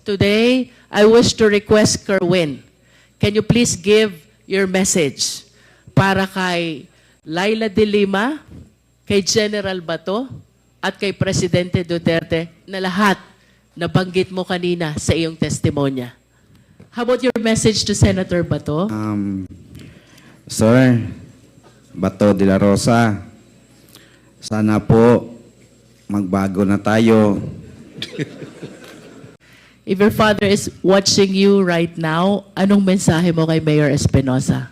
Today, I wish to request Kerwin, can you please give your message para kay Laila de Lima, kay General Bato, at kay Presidente Duterte na lahat nabanggit mo kanina sa iyong testimonya. How about your message to Senator Bato? Sir, Bato de la Rosa, sana po magbago na tayo. If your father is watching you right now, anong mensahe mo kay Mayor Espinosa?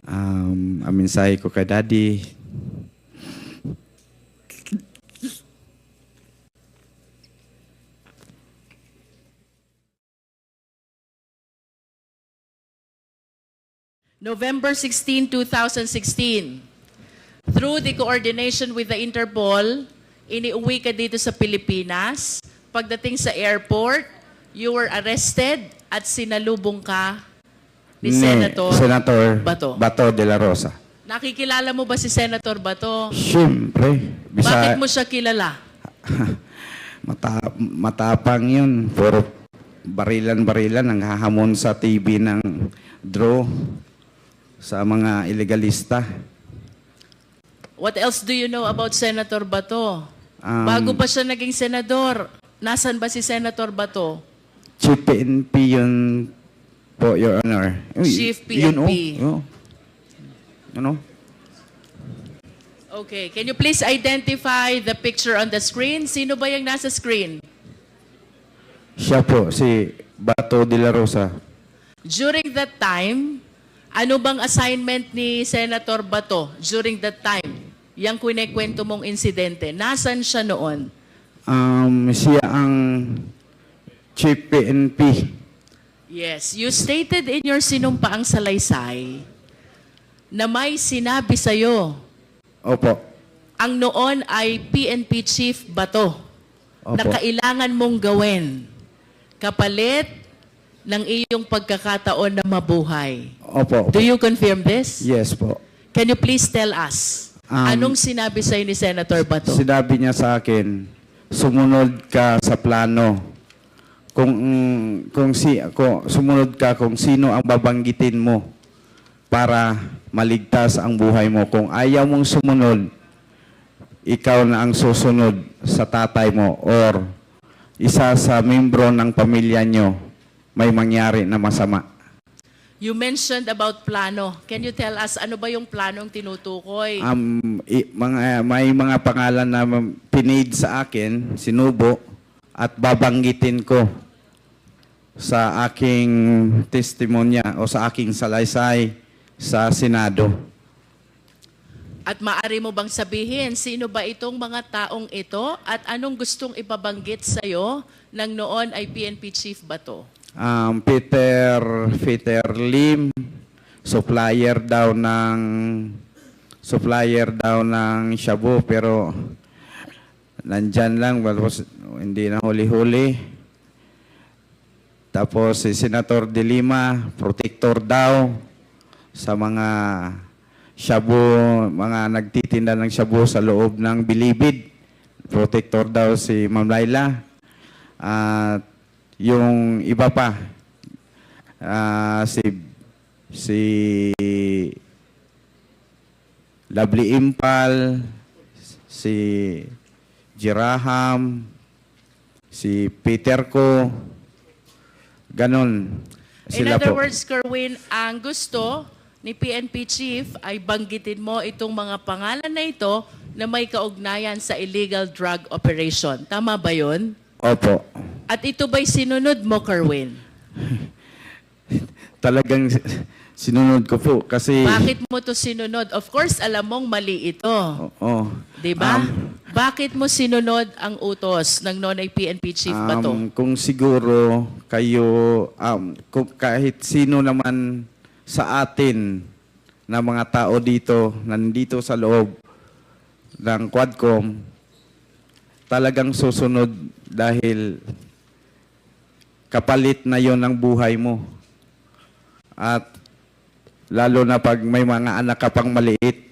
Ang mensahe ko kay Daddy, November 16, 2016, through the coordination with the Interpol, iniuwi ka dito sa Pilipinas. Pagdating sa airport, you were arrested at sinalubong ka ni Senator Bato. Bato de la Rosa. Nakikilala mo ba si Senator Bato? Siyempre. Bakit mo siya kilala? Matapang yun. Puro barilan-barilan ang hahamon sa TV ng draw sa mga illegalista. What else do you know about Senator Bato? Bago pa siya naging senador, nasan ba si Senator Bato? Chief PNP yun po, Your Honor. Chief PNP. Yun, ano? Okay, can you please identify the picture on the screen? Sino ba yung nasa screen? Siya po, si Bato de la Rosa. During that time, ano bang assignment ni Senator Bato during that time? Yang kwento mong insidente. Nasaan siya noon? Siya ang Chief PNP. Yes, you stated in your sinumpaang salaysay na may sinabi sa'yo. Opo. Ang noon ay PNP Chief Bato. Opo. Na kailangan mong gawin kapalit ng iyong pagkakataon na mabuhay. Opo. Do you confirm this? Yes po. Can you please tell us, anong sinabi sa'yo ni Senator Bato? Sinabi niya sa akin, sumunod ka sa plano. Sumunod ka kung sino ang babanggitin mo para maligtas ang buhay mo. Kung ayaw mong sumunod, ikaw na ang susunod sa tatay mo or isa sa membro ng pamilya nyo may mangyari na masama. You mentioned about plano. Can you tell us ano ba yung planong tinutukoy? May mga pangalan na pinid sa akin, sinubo, at babanggitin ko sa aking testimonya o sa aking salaysay sa Senado. At maaari mo bang sabihin, sino ba itong mga taong ito at anong gustong ipabanggit sa'yo ng noon ay PNP Chief Bato? Peter Lim, supplier daw ng shabu, pero nandyan lang, hindi na huli-huli. Tapos si Senator de Lima, protector daw sa mga shabu, mga nagtitinda ng shabu sa loob ng Bilibid. Protector daw si Ma'am Laila. At yung iba pa, si Lovely Impal, si Jiraham, si Peter Ko, ganon. In other words, Kerwin, ang gusto ni PNP Chief ay banggitin mo itong mga pangalan na ito na may kaugnayan sa illegal drug operation. Tama ba yun? Opo. At ito ba'y sinunod mo, Kerwin? Talagang sinunod ko po kasi... Bakit mo to sinunod? Of course, alam mong mali ito. Oo. Diba? Bakit mo sinunod ang utos ng noon ay PNP Chief Bato? Kung siguro kayo, kung kahit sino naman sa atin na mga tao dito, nandito sa loob ng Quadcom, talagang susunod dahil kapalit na yon ang buhay mo. At lalo na pag may mga anak ka pang maliit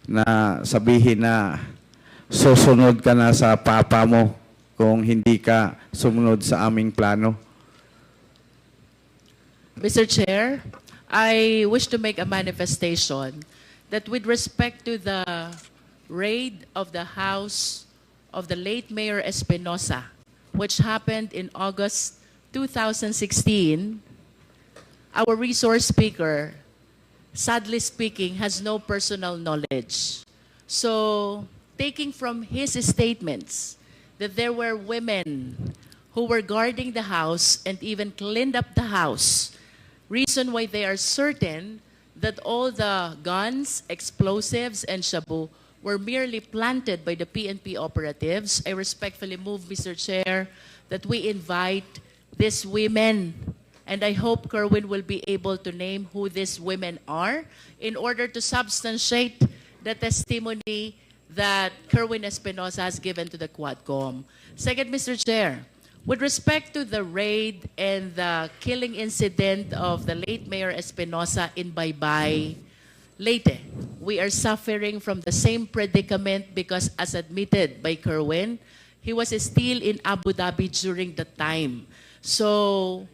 na sabihin na susunod ka na sa papa mo kung hindi ka sumunod sa aming plano. Mr. Chair, I wish to make a manifestation that with respect to the raid of the house of the late Mayor Espinosa, which happened in August 2016, our resource speaker, sadly speaking, has no personal knowledge. So, taking from his statements that there were women who were guarding the house and even cleaned up the house, reason why they are certain that all the guns, explosives, and shabu were merely planted by the PNP operatives, I respectfully move, Mr. Chair, that we invite these women, and I hope Kerwin will be able to name who these women are in order to substantiate the testimony that Kerwin Espinosa has given to the Quadcom. Second, Mr. Chair, with respect to the raid and the killing incident of the late Mayor Espinosa in Baybay, Leyte, we are suffering from the same predicament because, as admitted by Kerwin, he was still in Abu Dhabi during the time. So,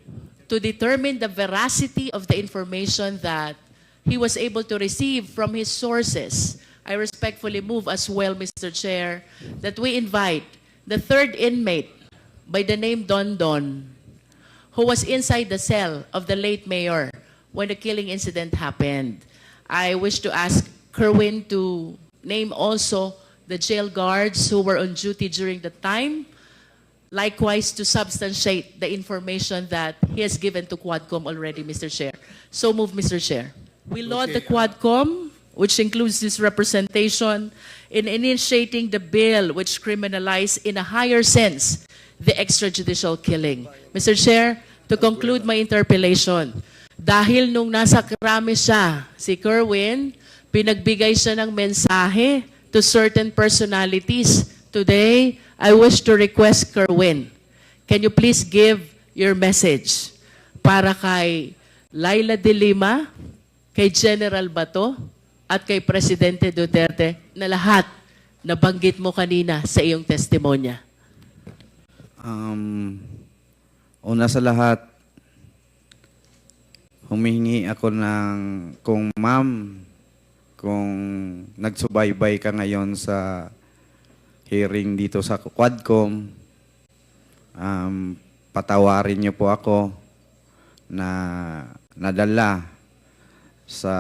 to determine the veracity of the information that he was able to receive from his sources, I respectfully move as well, Mr. Chair, that we invite the third inmate by the name Don Don, who was inside the cell of the late mayor when the killing incident happened. I wish to ask Kerwin to name also the jail guards who were on duty during the time, likewise to substantiate the information that he has given to Quadcom already, Mr. Chair. So move, Mr. Chair. We laud the Quadcom, which includes this representation, in initiating the bill which criminalizes in a higher sense the extrajudicial killing. Mr. Chair, to conclude my interpellation, dahil nung nasa krami siya, si Kerwin, pinagbigay siya ng mensahe to certain personalities. Today, I wish to request Kerwin, can you please give your message para kay Laila de Lima, kay General Bato, at kay Presidente Duterte na lahat nabanggit mo kanina sa iyong testimonya? Una sa lahat, humihingi ako ng, kung ma'am, kung nagsubaybay ka ngayon sa hearing dito sa Quadcom, patawarin niyo po ako na nadala sa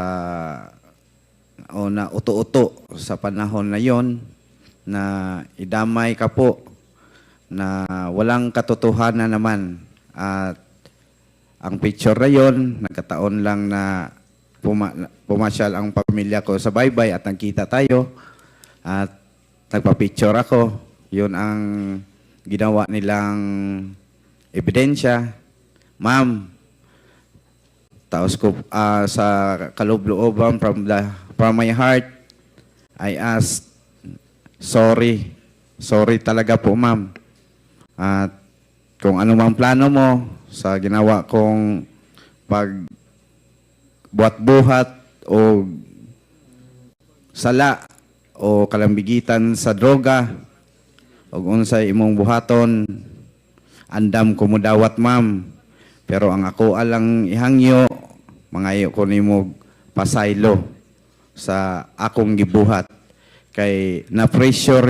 o na uto-uto sa panahon na yon na idamay ka po na walang katotohanan naman. At ang picture na yon, nagkataon lang na pumasyal ang pamilya ko sa baybay at nagkita tayo at nagpa-picture ako. Yun ang ginawa nilang ebidensya. Ma'am, taos ko sa kaloob-looban from my heart, I ask, sorry. Sorry talaga po, ma'am. At kung ano mang plano mo sa ginawa kong pagbuhat-buhat o sala o kalambigitan sa droga o unsay imong buhaton, andam ko mo dawat, ma'am. Pero ang ako alang ihangyo, mangayo ko nimo pasaylo sa akong gibuhat. Kay na-pressure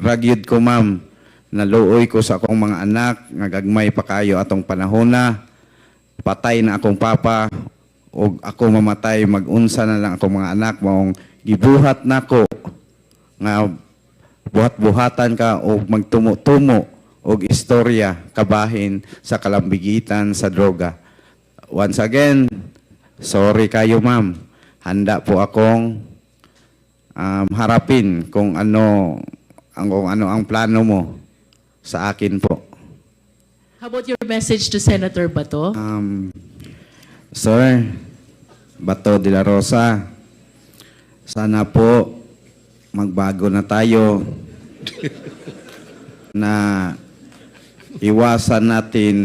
ragyod ko, ma'am. Naluoy ko sa akong mga anak, ngagagmay pa kayo atong panahon na. Patay na akong papa, o ako mamatay, mag-unsa na lang akong mga anak, maong gibuhat na ko, nga buhat-buhatan ka, o magtumo-tumo, o istorya, kabahin sa kalambigitan sa droga. Once again, sorry kayo, ma'am. Handa po akong harapin kung ano ang plano mo sa akin po. How about your message to Senator Bato? Sir, Bato de la Rosa, sana po magbago na tayo na iwasan natin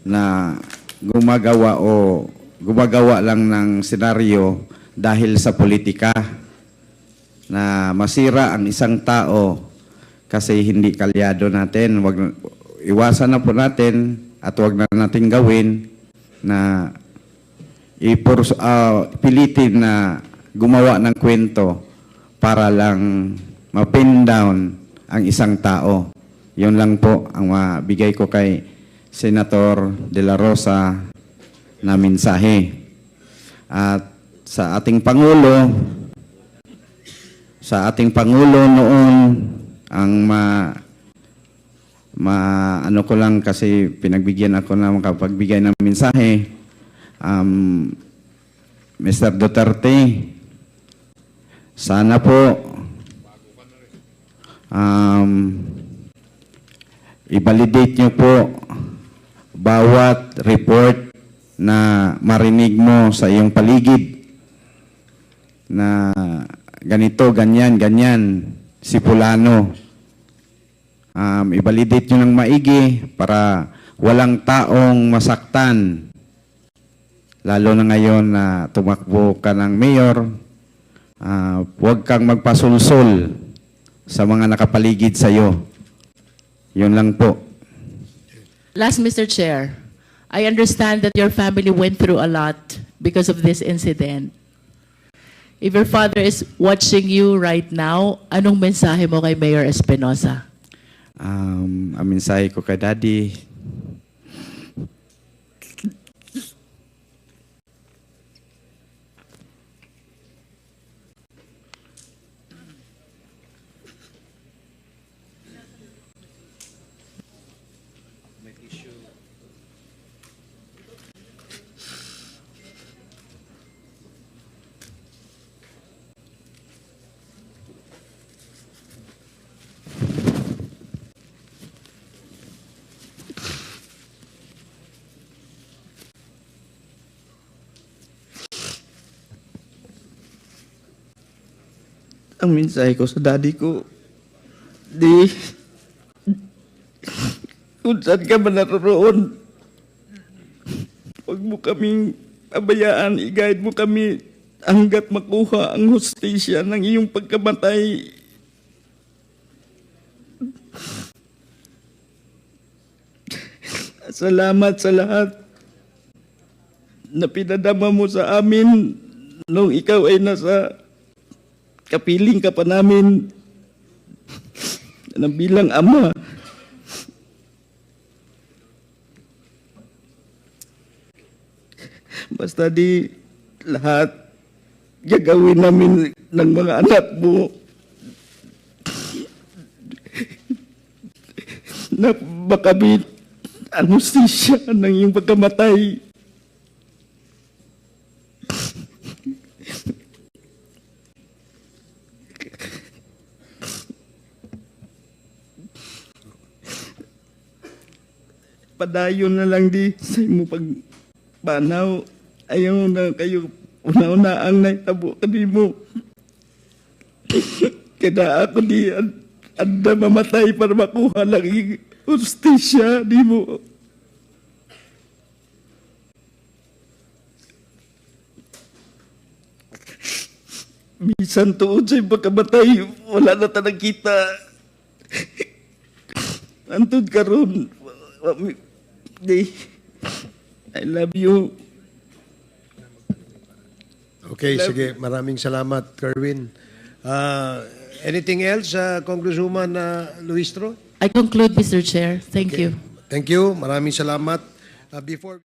na gumagawa lang ng senaryo dahil sa politika na masira ang isang tao kasi hindi kalyado natin. Iwasan na po natin at wag na natin gawin na pilitin na gumawa ng kwento para lang ma-pin down ang isang tao. Yun lang po ang mabigay ko kay Senator De La Rosa na mensahe. At sa ating Pangulo noon, ang ano ko lang kasi pinagbigyan ako na makapagbigay ng mensahe, Mr. Duterte, sana po i-validate niyo po bawat report na marinig mo sa iyong paligid na ganito, ganyan, si Fulano. I-validate nyo ng maigi para walang taong masaktan. Lalo na ngayon na tumakbo ka ng mayor, huwag kang magpasulsul sa mga nakapaligid sa iyo. Yun lang po. Last, Mr. Chair, I understand that your family went through a lot because of this incident. If your father is watching you right now, anong mensahe mo kay Mayor Espinosa? Ang mensahe ko kay Daddy, ang mensahe ko sa daddy ko, kung saan ka man naroon, huwag mo kaming abayaan, i-guide mo kami hanggat makuha ang hustisya ng iyong pagkamatay. Salamat sa lahat na pinadama mo sa amin nung ikaw ay nasa kapiling ka pa namin na bilang ama. Basta di lahat gagawin namin ng mga anak mo na makamit ang hustisya ng iyong pagkamatay. Padayon na lang di sa imo pagpanaw. Ayaw na kayo una-una ang naitabo kanimo. Kada ako di anda mamatay para makuha lang yung hustisya di mo. Bisan tuod sa iyong pagkamatay, wala na tanang kita. Antod karon. I love you. Okay, sige. Maraming salamat, Kerwin. Anything else, Congresswoman Luistro? I conclude, Mr. Chair. Thank you. Thank you. Maraming salamat. Before